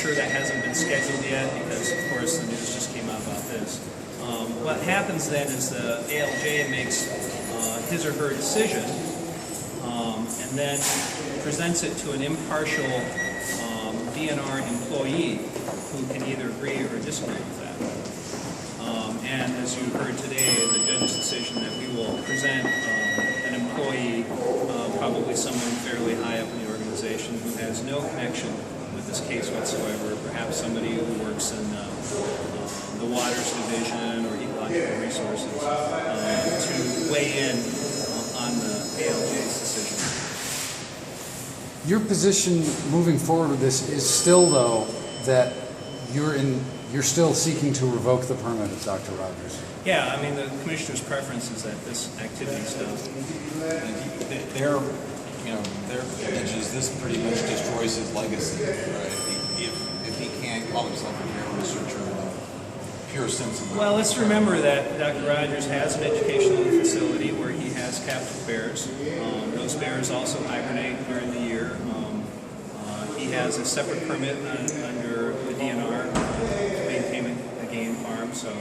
sure that hasn't been scheduled yet because, of course, the news just came out about this. What happens then is the ALJ makes his or her decision and then presents it to an impartial DNR employee who can either agree or disagree with that. And as you heard today, the judge's decision that we will present an employee, probably someone fairly high up in the organization who has no connection with this case whatsoever, perhaps somebody who works in the Waters Division or Ecological Resources, to weigh in on the ALJ's decision. Your position moving forward with this is still, though, that you're still seeking to revoke the permit of Dr. Rogers. Yeah, I mean, the commissioner's preference is that this activity stops. Their image is this pretty much destroys his legacy, right? If he can't call himself a bear researcher in the pure sense of the Well, let's remember that Dr. Rogers has an educational facility where he has captive bears. Those bears also hibernate during the year. He has a separate permit under the DNR to maintain a game farm. So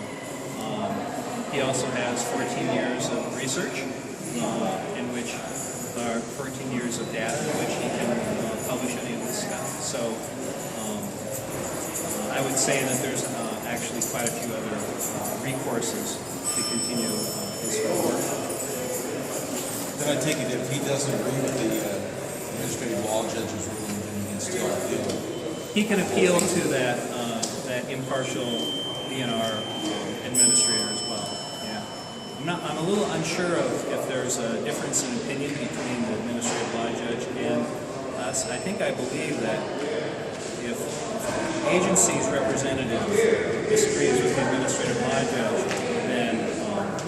he also has 14 years of research, in which are 14 years of data in which he can publish any of this stuff. So I would say that there's actually quite a few other recourses to continue his work. Then I take it if he doesn't agree with the administrative law judge's ruling, then he can still appeal. He can appeal to that impartial DNR administrator as well. Yeah, I'm a little unsure of if there's a difference in opinion between the administrative law judge and us. I believe that if the agency's representative disagrees with the administrative law judge, then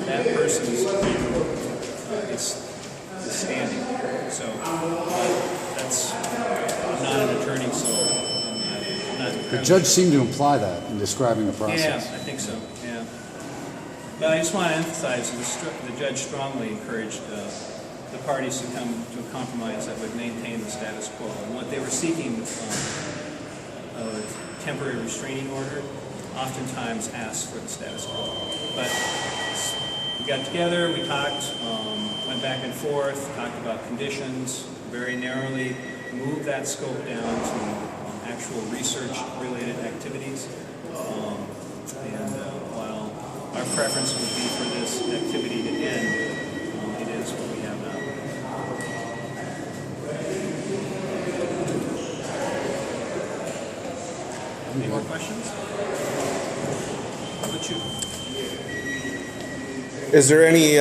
that person's view is standing. So I'm not an attorney, so I'm not. The judge seemed to imply that in describing the process. Yeah, I think so. Yeah, but I just want to emphasize the judge strongly encouraged the parties to come to a compromise that would maintain the status quo. And what they were seeking, a temporary restraining order, oftentimes asks for the status quo. But we got together, we talked, went back and forth, talked about conditions, very narrowly moved that scope down to actual research-related activities. And while our preference would be for this activity to end, it is what we have now. Any more questions? How about you? Is there any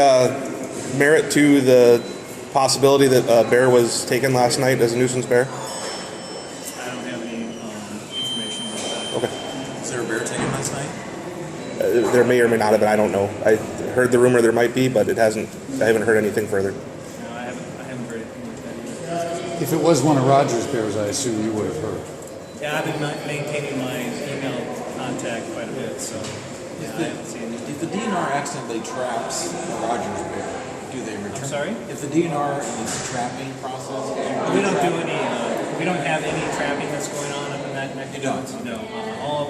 merit to the possibility that a bear was taken last night as a nuisance bear? I don't have any information about that. Okay. Is there a bear taken last night? There may or may not have been. I don't know. I heard the rumor there might be, but I haven't heard anything further. No, I haven't heard anything like that either. If it was one of Rogers' bears, I assume you would have heard. Yeah, I've been maintaining my email contact quite a bit, so yeah, I haven't seen anything. If the DNR accidentally traps a Rogers bear, do they return? I'm sorry? If the DNR is the trapping process, We don't do any. We don't have any trapping that's going on up in that neck. You don't? No. All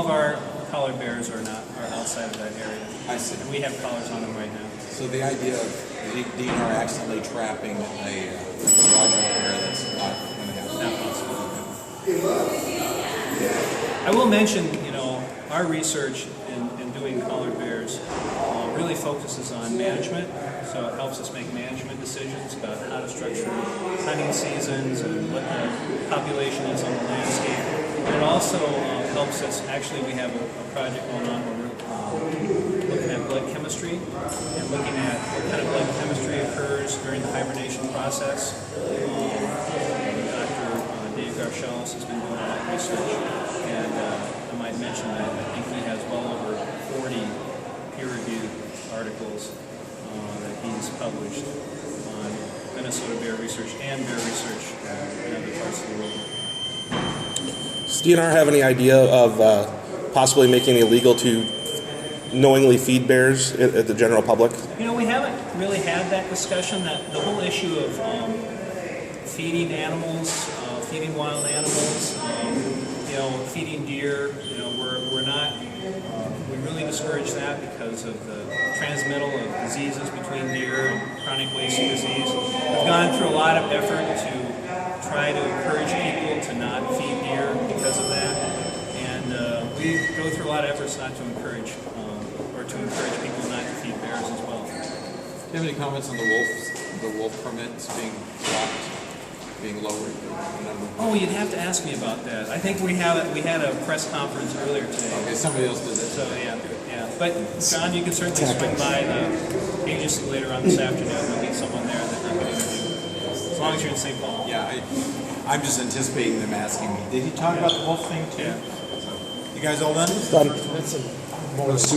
of our collared bears are outside of that area. I see. And we have collars on them right now. So the idea of the DNR accidentally trapping a Rogers bear, that's not going to happen. Not possible. I will mention, our research in doing collared bears really focuses on management, so it helps us make management decisions about how to structure hunting seasons and what the population is on the landscape. And it also helps us, actually we have a project going on where we're looking at blood chemistry and looking at what kind of blood chemistry occurs during the hibernation process. Dr. Dave Garshels has been doing that research, and I might mention that I think he has well over 40 peer-reviewed articles that he's published on Minnesota bear research and bear research in other parts of the world. Does DNR have any idea of possibly making it illegal to knowingly feed bears at the general public? We haven't really had that discussion. That the whole issue of feeding animals, feeding wild animals, feeding deer, we're not, we really discourage that because of the transmittal of diseases between deer and chronic wasting disease. We've gone through a lot of effort to try to encourage people to not feed deer because of that. And we go through a lot of efforts not to encourage, or to encourage people not to feed bears as well. Do you have any comments on the wolf permits being dropped, being lowered? The number? Oh, you'd have to ask me about that. I think we had a press conference earlier today. Okay, somebody else did it. So yeah. But John, you can certainly swing by the agency later on this afternoon. There'll be someone there that you can interview, as long as you're in St. Paul. Yeah, I'm just anticipating them asking me, did he talk about the wolf thing too? Yeah. You guys all done? Done. Those two